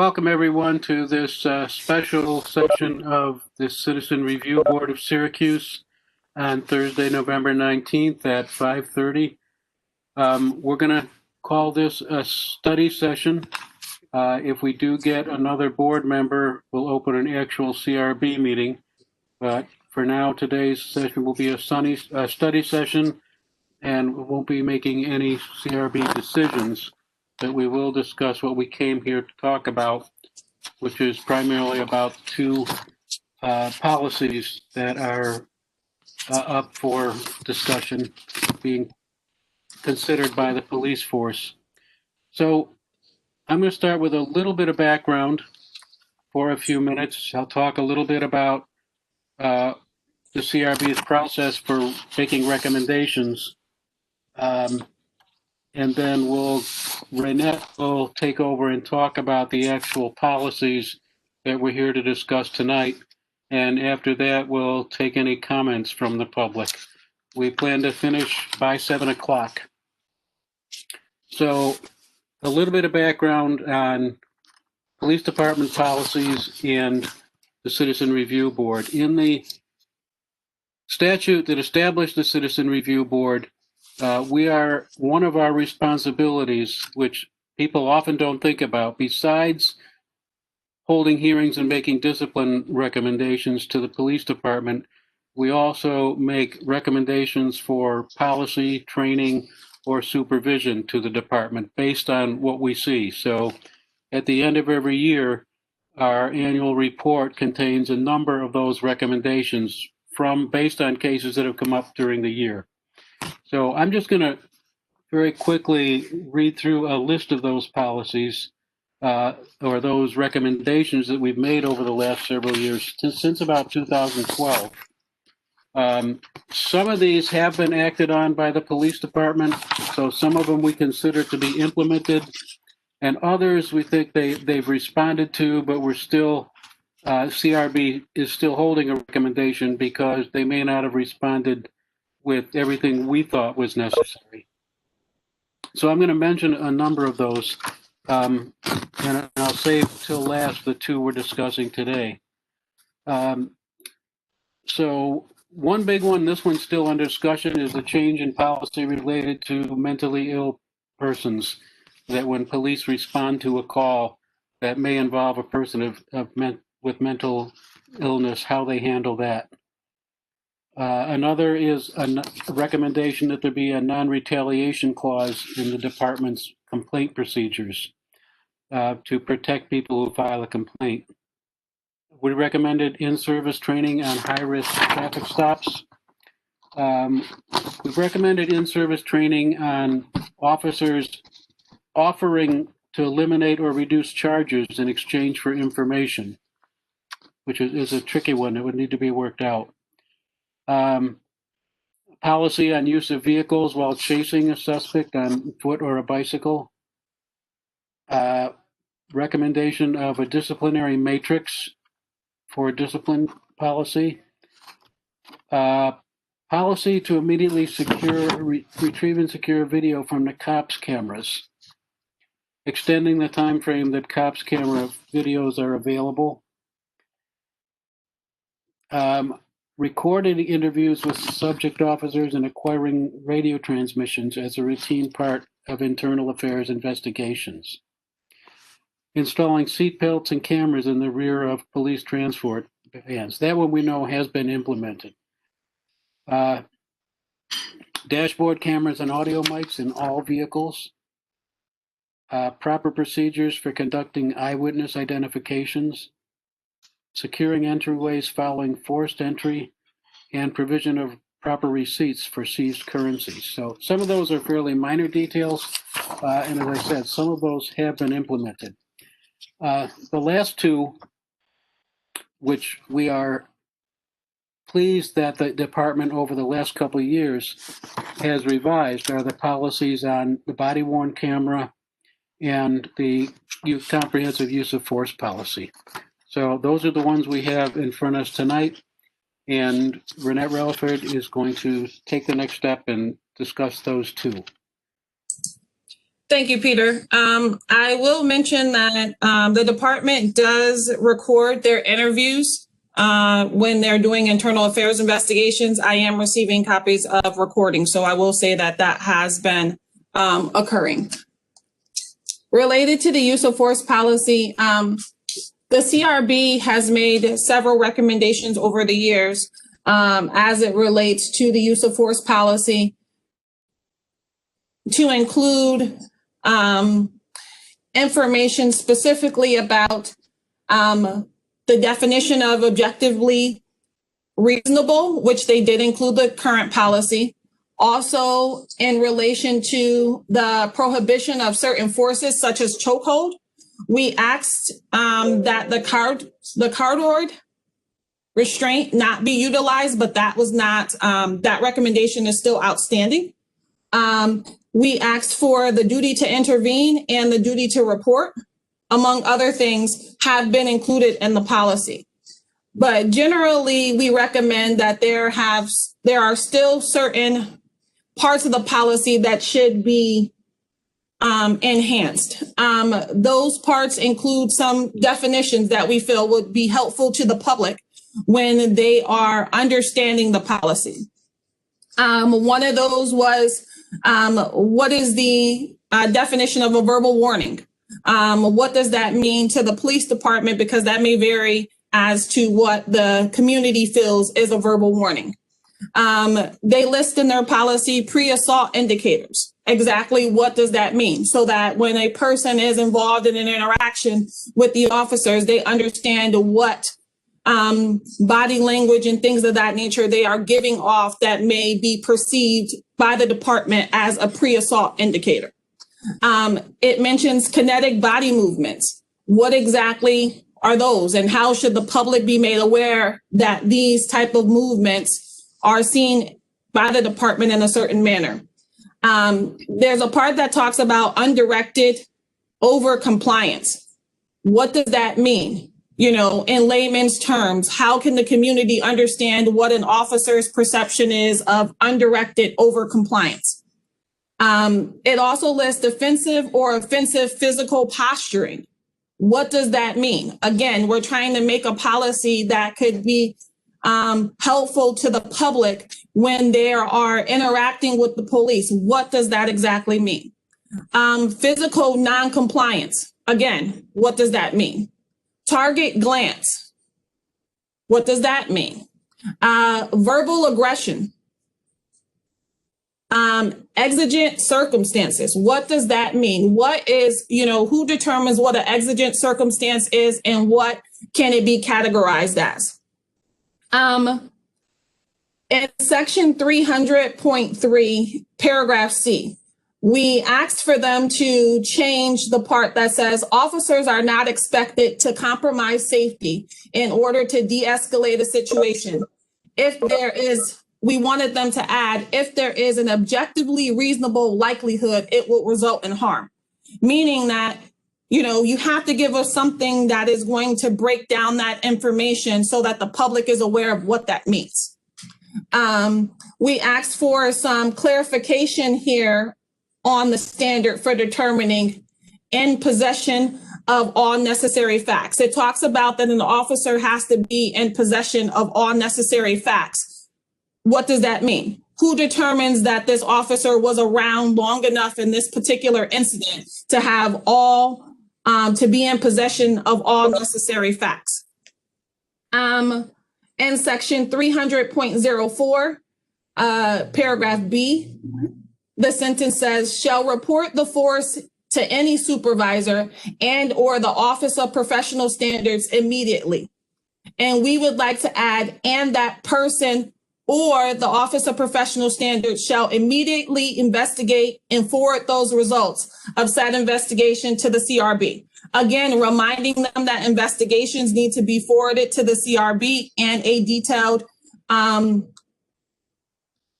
Welcome everyone to this special session of the Citizen Review Board of Syracuse on Thursday, November 19th at 5:30. We're going to call this a study session. If we do get another board member, we'll open an actual CRB meeting. But for now, today's session will be a study session, and we won't be making any CRB decisions, but we will discuss what we came here to talk about, which is primarily about two policies that are up for discussion, being considered by the police force. So I'm going to start with a little bit of background for a few minutes. I'll talk a little bit about the CRB's process for making recommendations. And then Renette will take over and talk about the actual policies that we're here to discuss tonight. And after that, we'll take any comments from the public. We plan to finish by 7 o'clock. So a little bit of background on police department policies and the Citizen Review Board. In the statute that established the Citizen Review Board, one of our responsibilities, which people often don't think about, besides holding hearings and making discipline recommendations to the police department, we also make recommendations for policy, training, or supervision to the department based on what we see. So at the end of every year, our annual report contains a number of those recommendations based on cases that have come up during the year. So I'm just going to very quickly read through a list of those policies or those recommendations that we've made over the last several years, since about 2012. Some of these have been acted on by the police department, so some of them we consider to be implemented, and others we think they've responded to, but we're still, CRB is still holding a recommendation because they may not have responded with everything we thought was necessary. So I'm going to mention a number of those, and I'll save till last the two we're discussing today. So one big one, this one's still under discussion, is the change in policy related to mentally ill persons, that when police respond to a call that may involve a person with mental illness, how they handle that. Another is a recommendation that there be a non-retaliation clause in the department's complaint procedures to protect people who file a complaint. We recommended in-service training on high-risk traffic stops. We've recommended in-service training on officers offering to eliminate or reduce charges in exchange for information, which is a tricky one that would need to be worked out. Policy on use of vehicles while chasing a suspect on foot or a bicycle. Recommendation of a disciplinary matrix for discipline policy. Policy to immediately retrieve and secure video from the cops' cameras. Extending the time frame that cops' camera videos are available. Recorded interviews with subject officers and acquiring radio transmissions as a routine part of internal affairs investigations. Installing seatbelts and cameras in the rear of police transport vans. That one we know has been implemented. Dashboard cameras and audio mics in all vehicles. Proper procedures for conducting eyewitness identifications. Securing entryways following forced entry, and provision of proper receipts for seized currencies. So some of those are fairly minor details, and as I said, some of those have been implemented. The last two, which we are pleased that the department over the last couple of years has revised, are the policies on the body-worn camera and the comprehensive use of force policy. So those are the ones we have in front of us tonight, and Renette Relaford is going to take the next step and discuss those two. Thank you, Peter. I will mention that the department does record their interviews when they're doing internal affairs investigations. I am receiving copies of recordings, so I will say that that has been occurring. Related to the use of force policy, the CRB has made several recommendations over the years as it relates to the use of force policy, to include information specifically about the definition of objectively reasonable, which they did include the current policy. Also, in relation to the prohibition of certain forces, such as chokehold, we asked that the cardboard restraint not be utilized, but that was not, that recommendation is still outstanding. We asked for the duty to intervene and the duty to report, among other things, have been included in the policy. But generally, we recommend that there are still certain parts of the policy that should be enhanced. Those parts include some definitions that we feel would be helpful to the public when they are understanding the policy. One of those was, what is the definition of a verbal warning? What does that mean to the police department? Because that may vary as to what the community feels is a verbal warning. They list in their policy pre-assault indicators. Exactly what does that mean? So that when a person is involved in an interaction with the officers, they understand what body language and things of that nature they are giving off that may be perceived by the department as a pre-assault indicator. It mentions kinetic body movements. What exactly are those, and how should the public be made aware that these type of movements are seen by the department in a certain manner? There's a part that talks about undirected over compliance. What does that mean? You know, in layman's terms, how can the community understand what an officer's perception is of undirected over compliance? It also lists defensive or offensive physical posturing. What does that mean? Again, we're trying to make a policy that could be helpful to the public when they are interacting with the police. What does that exactly mean? Physical non-compliance. Again, what does that mean? Target glance. What does that mean? Verbal aggression. Exigent circumstances. What does that mean? What is, who determines what an exigent circumstance is and what can it be categorized as? In section 300.3, paragraph C, we asked for them to change the part that says officers are not expected to compromise safety in order to de-escalate a situation. If there is, we wanted them to add, if there is an objectively reasonable likelihood it will result in harm, meaning that, you have to give us something that is going to break down that information so that the public is aware of what that means. We asked for some clarification here on the standard for determining in possession of all necessary facts. It talks about that an officer has to be in possession of all necessary facts. What does that mean? Who determines that this officer was around long enough in this particular incident to have to be in possession of all necessary facts? In section 300.04, paragraph B, the sentence says, shall report the force to any supervisor and or the Office of Professional Standards immediately. And we would like to add, and that person or the Office of Professional Standards shall immediately investigate and forward those results of said investigation to the CRB. Again, reminding them that investigations need to be forwarded to the CRB and a detailed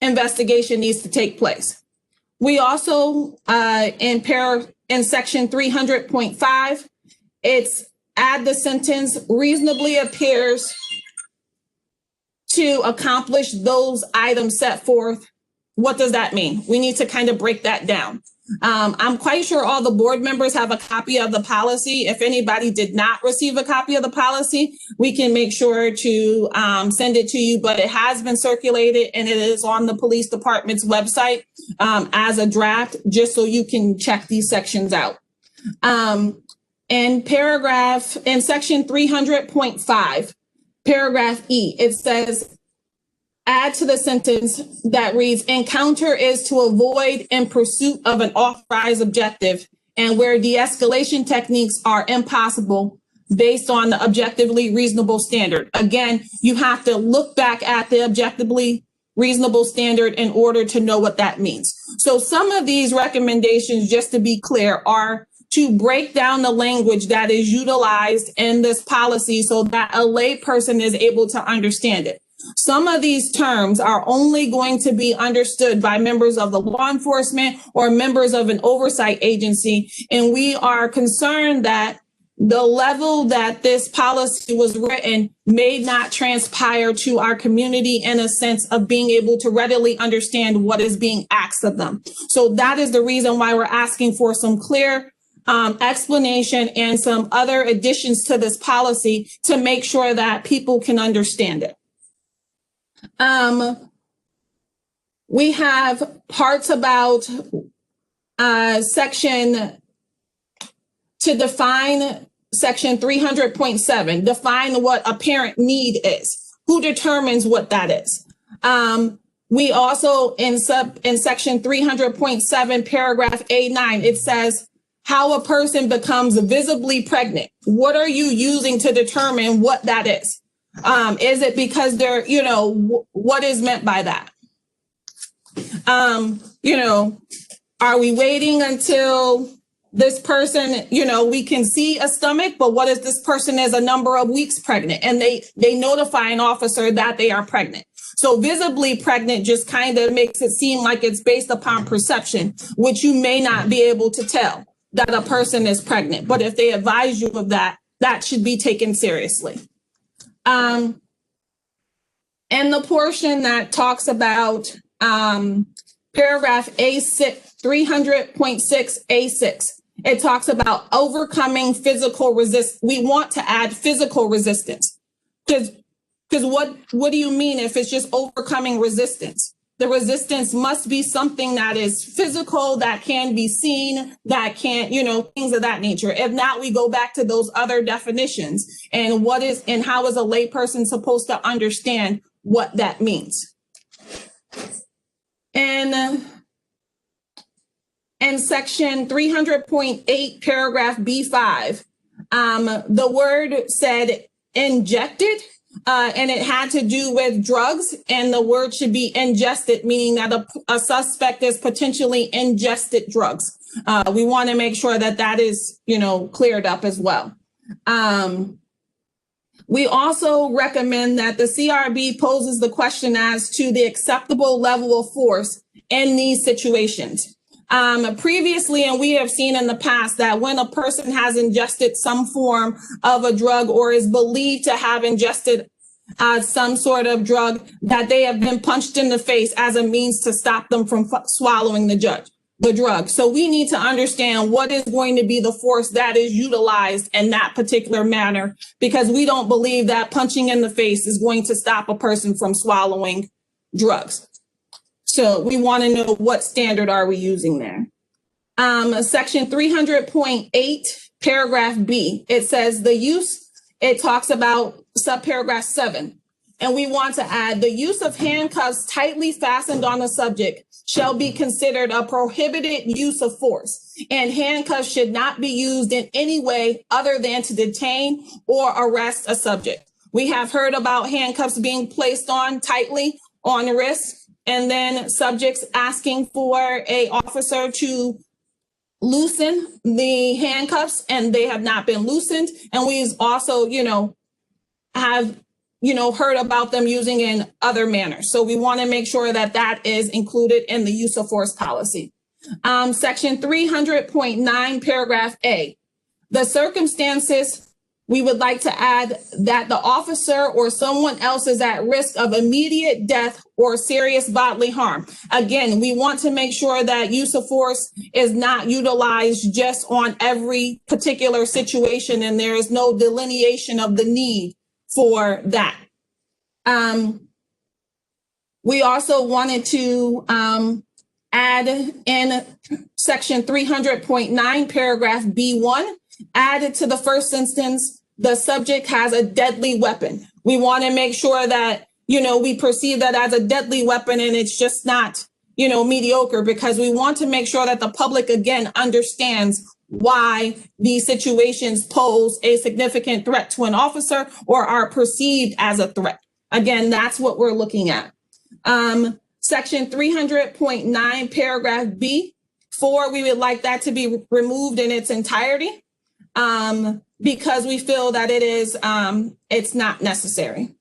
investigation needs to take place. We also, in section 300.5, it's add the sentence reasonably appears to accomplish those items set forth. What does that mean? We need to kind of break that down. I'm quite sure all the board members have a copy of the policy. If anybody did not receive a copy of the policy, we can make sure to send it to you, but it has been circulated and it is on the police department's website as a draft, just so you can check these sections out. In section 300.5, paragraph E, it says, add to the sentence that reads, encounter is to avoid in pursuit of an authorized objective and where de-escalation techniques are impossible based on the objectively reasonable standard. Again, you have to look back at the objectively reasonable standard in order to know what that means. So some of these recommendations, just to be clear, are to break down the language that is utilized in this policy so that a lay person is able to understand it. Some of these terms are only going to be understood by members of the law enforcement or members of an oversight agency. And we are concerned that the level that this policy was written may not transpire to our community in a sense of being able to readily understand what is being asked of them. So that is the reason why we're asking for some clear explanation and some other additions to this policy to make sure that people can understand it. We have parts about to define section 300.7, define what a parent need is. Who determines what that is? We also in section 300.7, paragraph A9, it says how a person becomes visibly pregnant. What are you using to determine what that is? Is it because they're, what is meant by that? Are we waiting until this person, we can see a stomach, but what if this person is a number of weeks pregnant and they notify an officer that they are pregnant? So visibly pregnant just kind of makes it seem like it's based upon perception, which you may not be able to tell that a person is pregnant. But if they advise you of that, that should be taken seriously. And the portion that talks about paragraph A6, 300.6 A6, it talks about overcoming physical resistance. We want to add physical resistance because what do you mean if it's just overcoming resistance? The resistance must be something that is physical, that can be seen, that can't, things of that nature. If not, we go back to those other definitions and how is a layperson supposed to understand what that means? And in section 300.8, paragraph B5, the word said injected. And it had to do with drugs, and the word should be ingested, meaning that a suspect is potentially ingested drugs. We want to make sure that that is, cleared up as well. We also recommend that the CRB poses the question as to the acceptable level of force in these situations. Previously, and we have seen in the past that when a person has ingested some form of a drug or is believed to have ingested some sort of drug, that they have been punched in the face as a means to stop them from swallowing the drug. So we need to understand what is going to be the force that is utilized in that particular manner, because we don't believe that punching in the face is going to stop a person from swallowing drugs. So we want to know what standard are we using there. Section 300.8, paragraph B, it says it talks about subparagraph 7. And we want to add the use of handcuffs tightly fastened on a subject shall be considered a prohibited use of force. And handcuffs should not be used in any way other than to detain or arrest a subject. We have heard about handcuffs being placed on tightly on wrists, and then subjects asking for a officer to loosen the handcuffs and they have not been loosened. And we've also, have, heard about them using in other manners. So we want to make sure that that is included in the use of force policy. Section 300.9, paragraph A, the circumstances we would like to add that the officer or someone else is at risk of immediate death or serious bodily harm. Again, we want to make sure that use of force is not utilized just on every particular situation, and there is no delineation of the need for that. We also wanted to add in section 300.9, paragraph B1, added to the first instance, the subject has a deadly weapon. We want to make sure that, we perceive that as a deadly weapon and it's just not, mediocre, because we want to make sure that the public, again, understands why these situations pose a significant threat to an officer or are perceived as a threat. Again, that's what we're looking at. Section 300.9, paragraph B4, we would like that to be removed in its entirety. Because we feel that it's not necessary.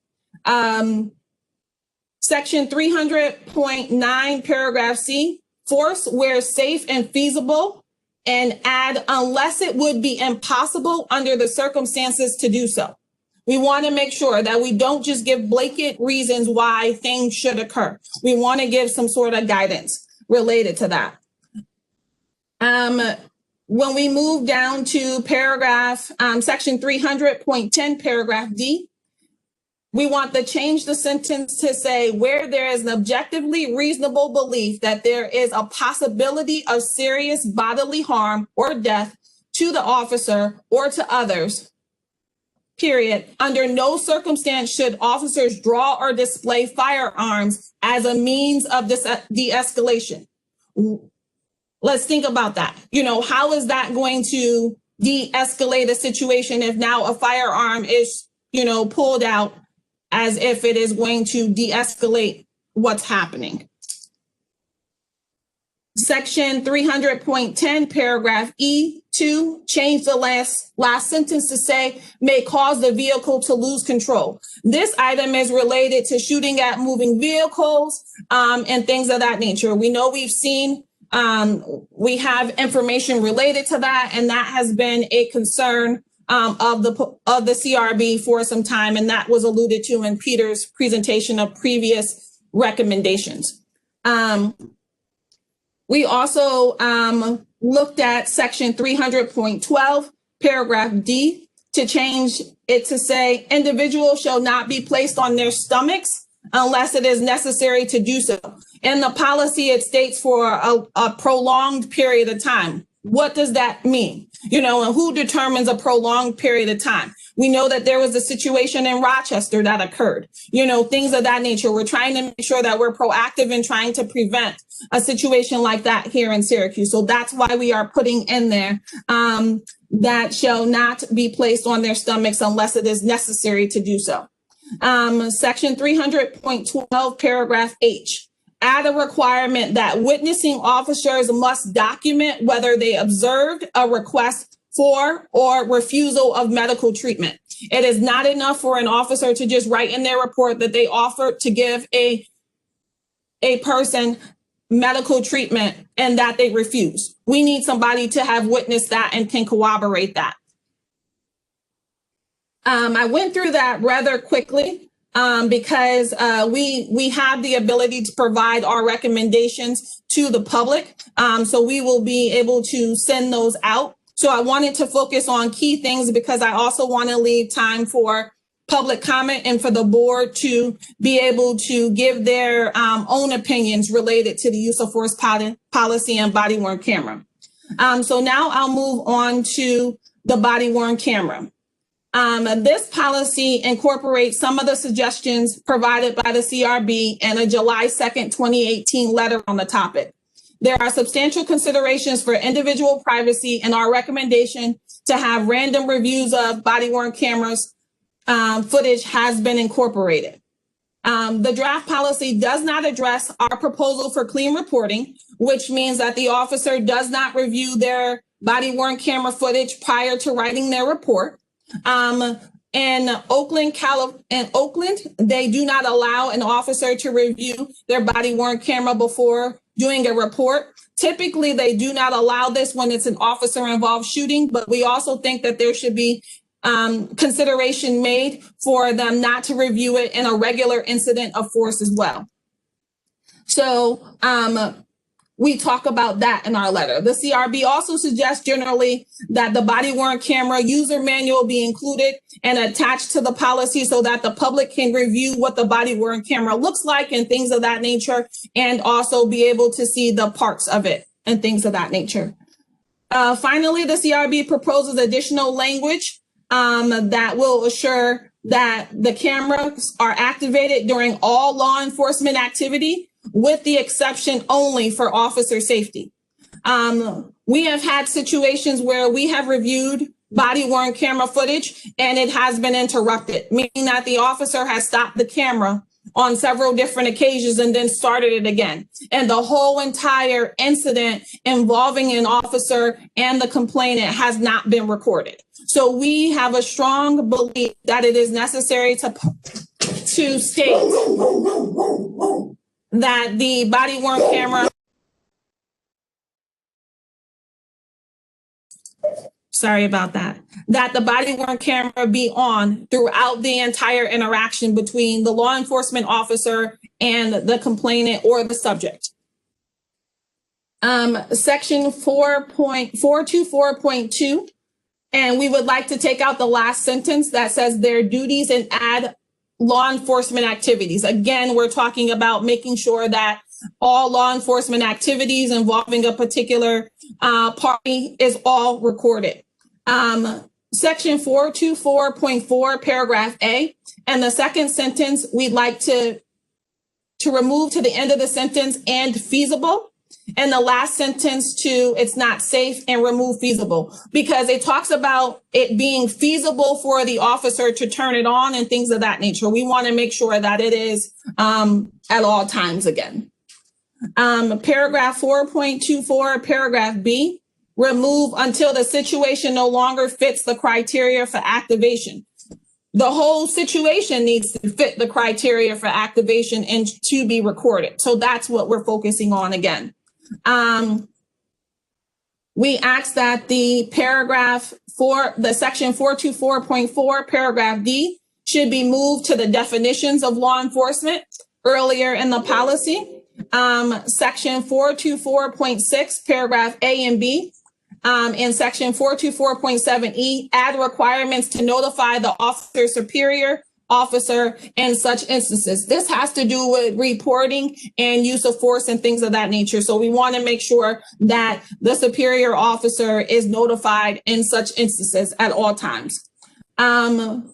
Section 300.9, paragraph C, force where safe and feasible, and add unless it would be impossible under the circumstances to do so. We want to make sure that we don't just give blanket reasons why things should occur. We want to give some sort of guidance related to that. When we move down to section 300.10, paragraph D, we want to change the sentence to say where there is an objectively reasonable belief that there is a possibility of serious bodily harm or death to the officer or to others, period. Under no circumstance should officers draw or display firearms as a means of de-escalation. Let's think about that. How is that going to de-escalate a situation if now a firearm is, pulled out as if it is going to de-escalate what's happening? Section 300.10, paragraph E2, change the last sentence to say may cause the vehicle to lose control. This item is related to shooting at moving vehicles and things of that nature. We know we've seen we have information related to that, and that has been a concern of the CRB for some time, and that was alluded to in Peter's presentation of previous recommendations. We also looked at section 300.12, paragraph D, to change it to say individuals shall not be placed on their stomachs unless it is necessary to do so. In the policy, it states for a prolonged period of time. What does that mean? And who determines a prolonged period of time? We know that there was a situation in Rochester that occurred, things of that nature. We're trying to make sure that we're proactive in trying to prevent a situation like that here in Syracuse. So that's why we are putting in there that shall not be placed on their stomachs unless it is necessary to do so. Section 300.12, paragraph H, add a requirement that witnessing officers must document whether they observed a request for or refusal of medical treatment. It is not enough for an officer to just write in their report that they offered to give a person medical treatment and that they refuse. We need somebody to have witnessed that and can corroborate that. I went through that rather quickly because we have the ability to provide our recommendations to the public. So we will be able to send those out. So I wanted to focus on key things because I also want to leave time for public comment and for the board to be able to give their own opinions related to the use of force policy and body worn camera. So now I'll move on to the body worn camera. This policy incorporates some of the suggestions provided by the CRB in a July 2nd, 2018 letter on the topic. There are substantial considerations for individual privacy, and our recommendation to have random reviews of body worn cameras footage has been incorporated. The draft policy does not address our proposal for clean reporting, which means that the officer does not review their body worn camera footage prior to writing their report. In Oakland, they do not allow an officer to review their body worn camera before doing a report. Typically, they do not allow this when it's an officer involved shooting, but we also think that there should be consideration made for them not to review it in a regular incident of force as well. So we talk about that in our letter. The CRB also suggests generally that the body-worn camera user manual be included and attached to the policy so that the public can review what the body-worn camera looks like and things of that nature, and also be able to see the parts of it and things of that nature. Finally, the CRB proposes additional language that will assure that the cameras are activated during all law enforcement activity, with the exception only for officer safety. We have had situations where we have reviewed body-worn camera footage and it has been interrupted, meaning that the officer has stopped the camera on several different occasions and then started it again. And the whole entire incident involving an officer and the complainant has not been recorded. So we have a strong belief that it is necessary to state that the body-worn camera, sorry about that, that the body-worn camera be on throughout the entire interaction between the law enforcement officer and the complainant or the subject. Section 4.424.2, and we would like to take out the last sentence that says their duties and add law enforcement activities. Again, we're talking about making sure that all law enforcement activities involving a particular party is all recorded. Section 424.4, paragraph A, and the second sentence, we'd like to remove to the end of the sentence and feasible. And the last sentence to it's not safe and remove feasible, because it talks about it being feasible for the officer to turn it on and things of that nature. We want to make sure that it is at all times again. Paragraph 4.24, paragraph B, remove until the situation no longer fits the criteria for activation. The whole situation needs to fit the criteria for activation and to be recorded. So that's what we're focusing on again. We ask that the section 424.4, paragraph D, should be moved to the definitions of law enforcement earlier in the policy. Section 424.6, paragraph A and B, in section 424.7E, add requirements to notify the officer superior officer in such instances. This has to do with reporting and use of force and things of that nature. So we want to make sure that the superior officer is notified in such instances at all times. In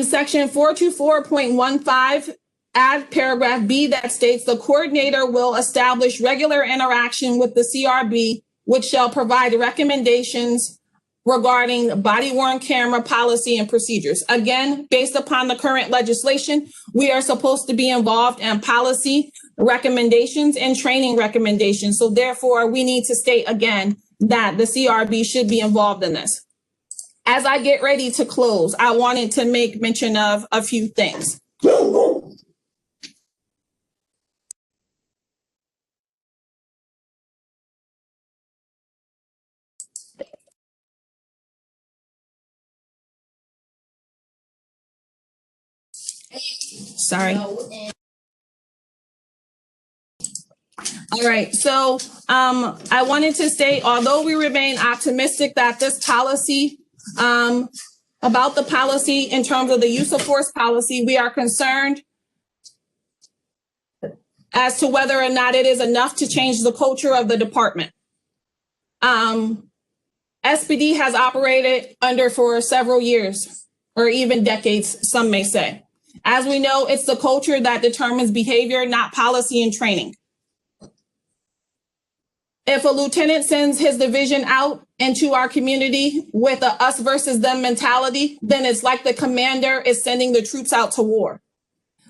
section 424.15, add paragraph B that states the coordinator will establish regular interaction with the CRB, which shall provide recommendations regarding body-worn camera policy and procedures. Again, based upon the current legislation, we are supposed to be involved in policy recommendations and training recommendations. So therefore, we need to state again that the CRB should be involved in this. As I get ready to close, I wanted to make mention of a few things. Sorry. All right. So I wanted to state, although we remain optimistic that this policy, about the policy in terms of the use of force policy, we are concerned as to whether or not it is enough to change the culture of the department. SPD has operated under for several years or even decades, some may say. As we know, it's the culture that determines behavior, not policy and training. If a lieutenant sends his division out into our community with a us versus them mentality, then it's like the commander is sending the troops out to war.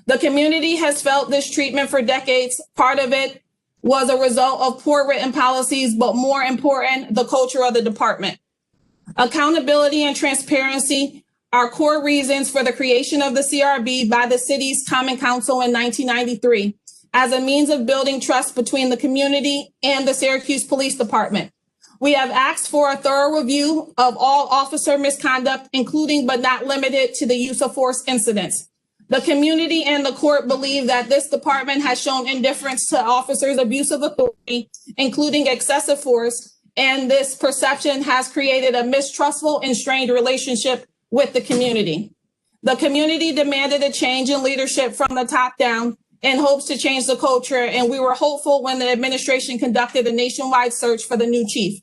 The community has felt this treatment for decades. Part of it was a result of poor written policies, but more important, the culture of the department. Accountability and transparency are core reasons for the creation of the CRB by the city's Common Council in 1993 as a means of building trust between the community and the Syracuse Police Department. We have asked for a thorough review of all officer misconduct, including but not limited to the use of force incidents. The community and the court believe that this department has shown indifference to officers' abuse of authority, including excessive force, and this perception has created a mistrustful and strained relationship with the community. The community demanded a change in leadership from the top down in hopes to change the culture, and we were hopeful when the administration conducted a nationwide search for the new chief.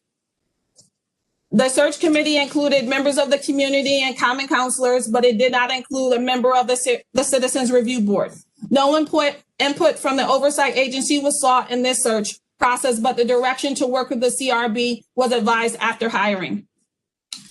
The search committee included members of the community and common counselors, but it did not include a member of the Citizens Review Board. No input from the oversight agency was sought in this search process, but the direction to work with the CRB was advised after hiring.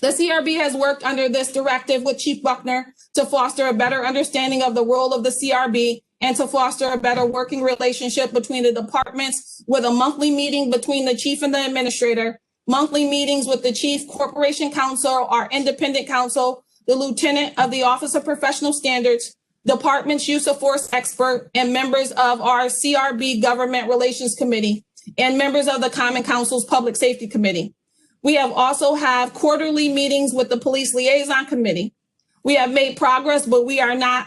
The CRB has worked under this directive with Chief Buckner to foster a better understanding of the role of the CRB and to foster a better working relationship between the departments, with a monthly meeting between the chief and the administrator, monthly meetings with the chief, corporation counsel, our independent counsel, the lieutenant of the Office of Professional Standards, department's use of force expert, and members of our CRB Government Relations Committee, and members of the Common Council's Public Safety Committee. We have also had quarterly meetings with the Police Liaison Committee. We have made progress, but we are not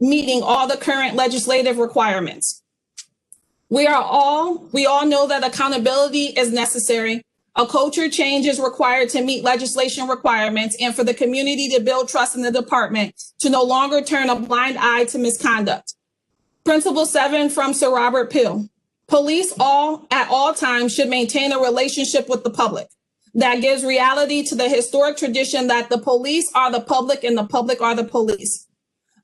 meeting all the current legislative requirements. We all know that accountability is necessary. A culture change is required to meet legislation requirements and for the community to build trust in the department to no longer turn a blind eye to misconduct. Principle 7 from Sir Robert Peel. Police at all times should maintain a relationship with the public that gives reality to the historic tradition that the police are the public and the public are the police.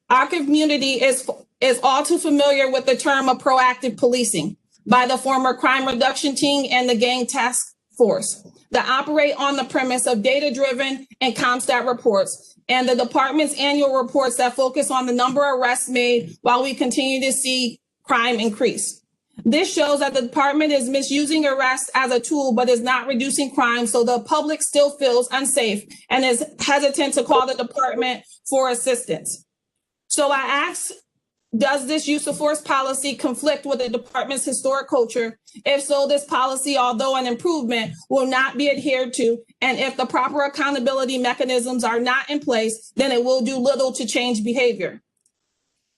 Our community is all too familiar with the term of proactive policing by the former crime reduction team and the gang task force that operate on the premise of data-driven and CompStat reports and the department's annual reports that focus on the number of arrests made while we continue to see crime increase. This shows that the department is misusing arrests as a tool, but is not reducing crime, so the public still feels unsafe and is hesitant to call the department for assistance. So I asked, does this use of force policy conflict with the department's historic culture? If so, this policy, although an improvement, will not be adhered to. And if the proper accountability mechanisms are not in place, then it will do little to change behavior.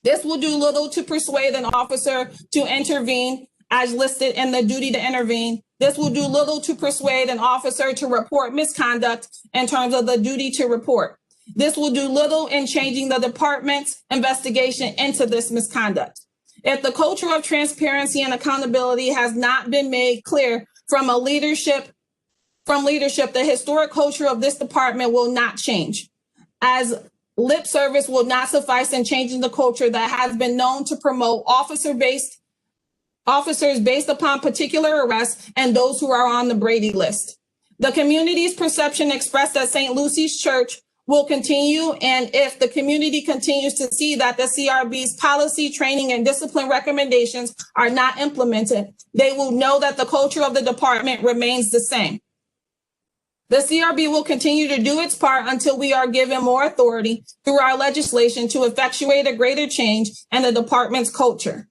This will do little to persuade an officer to intervene as listed in the duty to intervene. This will do little to persuade an officer to report misconduct in terms of the duty to report. This will do little in changing the department's investigation into this misconduct. If the culture of transparency and accountability has not been made clear from leadership, the historic culture of this department will not change, as lip service will not suffice in changing the culture that has been known to promote officers based upon particular arrests and those who are on the Brady list. The community's perception expressed at St. Lucy's Church will continue, and if the community continues to see that the CRB's policy, training, and discipline recommendations are not implemented, they will know that the culture of the department remains the same. The CRB will continue to do its part until we are given more authority through our legislation to effectuate a greater change in the department's culture.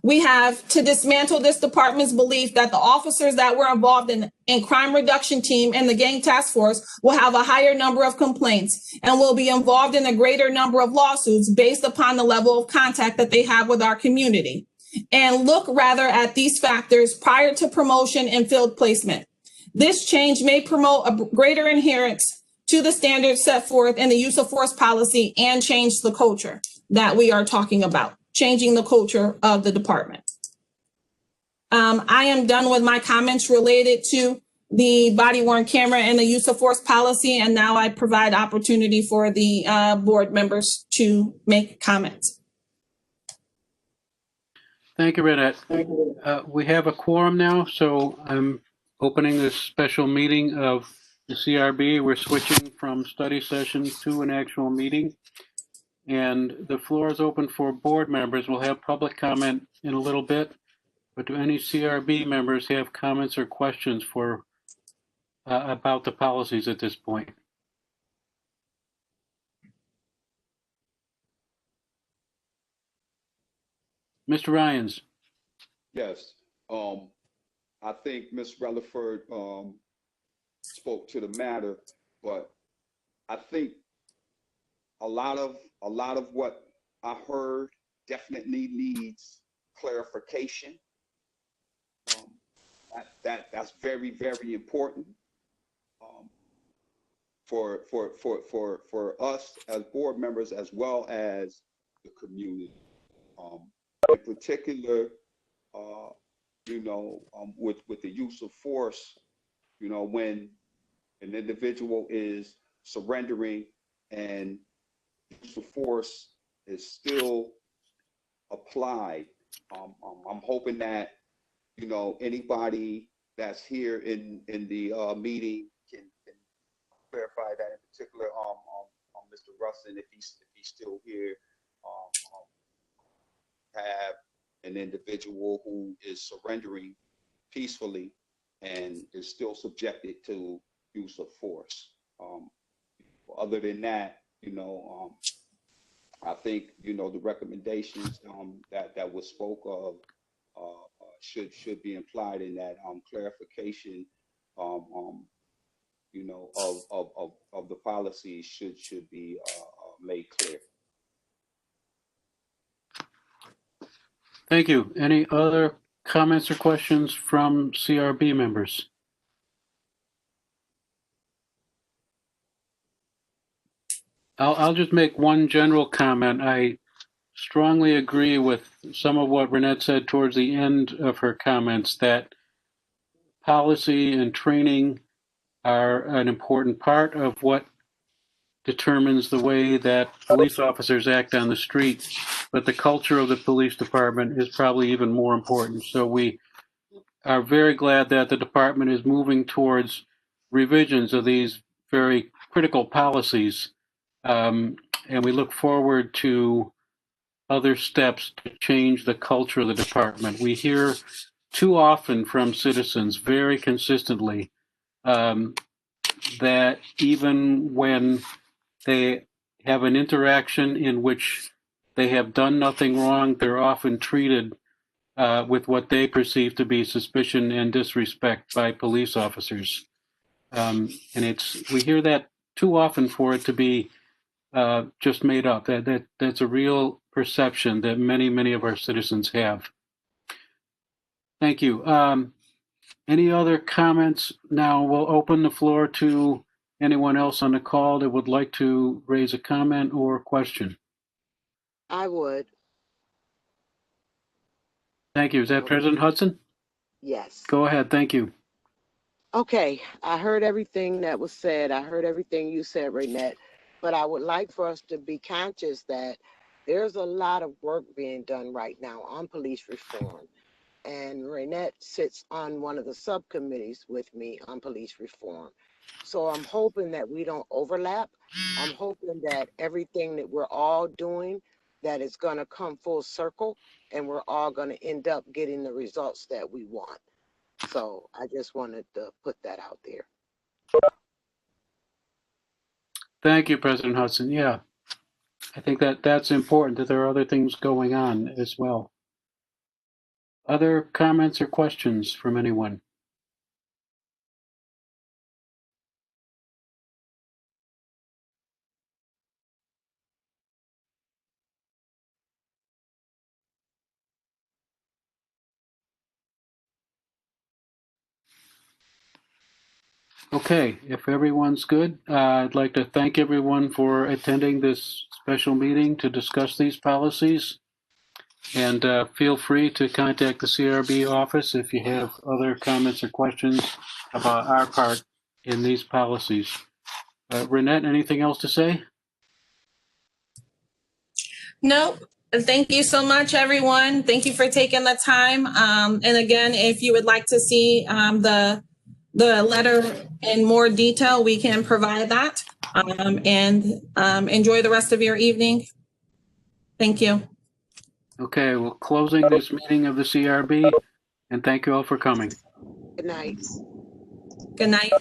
We have to dismantle this department's belief that the officers that were involved in crime reduction team and the gang task force will have a higher number of complaints and will be involved in a greater number of lawsuits based upon the level of contact that they have with our community, and look rather at these factors prior to promotion and field placement. This change may promote a greater adherence to the standards set forth in the use of force policy and change the culture that we are talking about, changing the culture of the department. I am done with my comments related to the body-worn camera and the use of force policy, and now I provide opportunity for the board members to make comments. Thank you, Renette. We have a quorum now, so I'm opening this special meeting of the CRB. We're switching from study session to an actual meeting. And the floor is open for board members. We'll have public comment in a little bit. But do any CRB members have comments or questions for about the policies at this point? Mr. Ryans. Yes. I think Ms. Rutherford spoke to the matter, but I think a lot of what I heard definitely needs clarification. That's very, very important for us as board members as well as the community. In particular, with the use of force, when an individual is surrendering and use of force is still applied. I'm hoping that anybody that's here in the meeting can clarify that. In particular, Mr. Rustin, if he's still here, have an individual who is surrendering peacefully and is still subjected to use of force. Other than that, I think the recommendations that was spoke of should be implied in that clarification of the policy should be made clear. Thank you. Any other comments or questions from CRB members? I'll just make one general comment. I strongly agree with some of what Renette said towards the end of her comments, that policy and training are an important part of what determines the way that police officers act on the street, but the culture of the police department is probably even more important. So we are very glad that the department is moving towards revisions of these very critical policies. And we look forward to other steps to change the culture of the department. We hear too often from citizens very consistently that even when they have an interaction in which they have done nothing wrong, they're often treated with what they perceive to be suspicion and disrespect by police officers. And we hear that too often for it to be just made up. That's a real perception that many of our citizens have. Thank you. Any other comments? Now we'll open the floor to anyone else on the call that would like to raise a comment or question. I would. Thank you. Is that President Hudson? Yes. Go ahead. Thank you. Okay. I heard everything that was said. I heard everything you said, Renette. But I would like for us to be conscious that there's a lot of work being done right now on police reform. And Renette sits on one of the subcommittees with me on police reform. So I'm hoping that we don't overlap. I'm hoping that everything that we're all doing, that it's going to come full circle and we're all going to end up getting the results that we want. So I just wanted to put that out there. Thank you, President Hudson. Yeah, I think that's important, that there are other things going on as well. Other comments or questions from anyone? Okay, if everyone's good, I'd like to thank everyone for attending this special meeting to discuss these policies. And feel free to contact the CRB office if you have other comments or questions about our part in these policies. Renette, anything else to say? No, thank you so much, everyone. Thank you for taking the time. And again, if you would like to see the letter in more detail, we can provide that. Enjoy the rest of your evening. Thank you. Okay, well, closing this meeting of the CRB, and thank you all for coming. Good night. Good night.